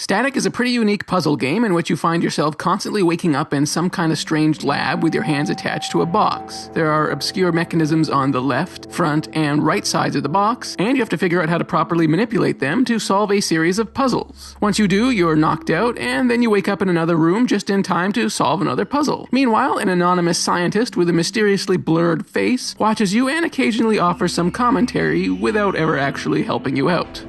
Statik is a pretty unique puzzle game in which you find yourself constantly waking up in some kind of strange lab with your hands attached to a box. There are obscure mechanisms on the left, front, and right sides of the box, and you have to figure out how to properly manipulate them to solve a series of puzzles. Once you do, you're knocked out, and then you wake up in another room just in time to solve another puzzle. Meanwhile, an anonymous scientist with a mysteriously blurred face watches you and occasionally offers some commentary without ever actually helping you out.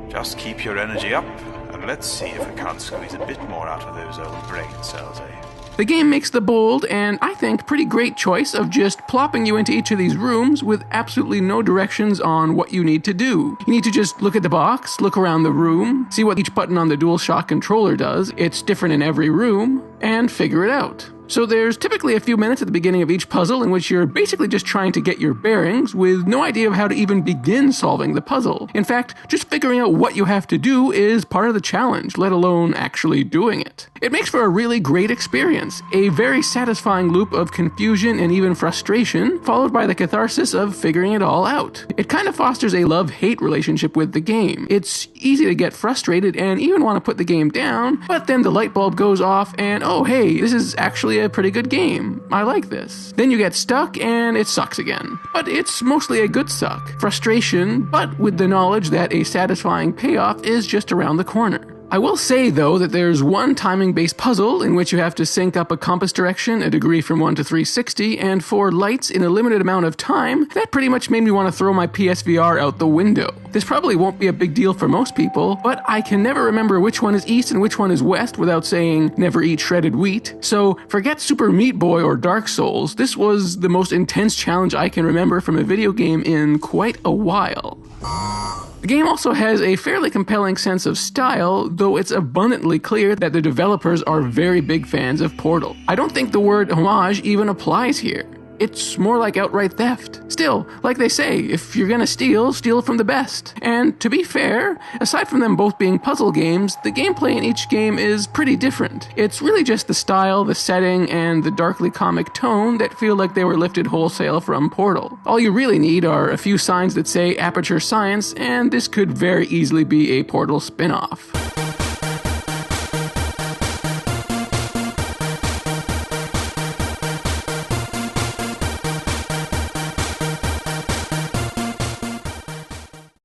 Just keep your energy up, and let's see if we can't squeeze a bit more out of those old brain cells, eh? The game makes the bold and, I think, pretty great choice of just plopping you into each of these rooms with absolutely no directions on what you need to do. You need to just look at the box, look around the room, see what each button on the DualShock controller does, it's different in every room, and figure it out. So there's typically a few minutes at the beginning of each puzzle in which you're basically just trying to get your bearings with no idea of how to even begin solving the puzzle. In fact, just figuring out what you have to do is part of the challenge, let alone actually doing it. It makes for a really great experience, a very satisfying loop of confusion and even frustration, followed by the catharsis of figuring it all out. It kind of fosters a love-hate relationship with the game. It's easy to get frustrated and even want to put the game down, but then the light bulb goes off and, oh hey, this is actually a pretty good game. I like this. Then you get stuck and it sucks again. But it's mostly a good suck. Frustration, but with the knowledge that a satisfying payoff is just around the corner. I will say, though, that there's one timing-based puzzle in which you have to sync up a compass direction a degree from 1 to 360 and 4 lights in a limited amount of time that pretty much made me want to throw my PSVR out the window. This probably won't be a big deal for most people, but I can never remember which one is east and which one is west without saying never eat shredded wheat. So forget Super Meat Boy or Dark Souls, this was the most intense challenge I can remember from a video game in quite a while. The game also has a fairly compelling sense of style, though it's abundantly clear that the developers are very big fans of Portal. I don't think the word homage even applies here. It's more like outright theft. Still, like they say, if you're gonna steal, steal from the best. And to be fair, aside from them both being puzzle games, the gameplay in each game is pretty different. It's really just the style, the setting, and the darkly comic tone that feel like they were lifted wholesale from Portal. All you really need are a few signs that say Aperture Science, and this could very easily be a Portal spin-off.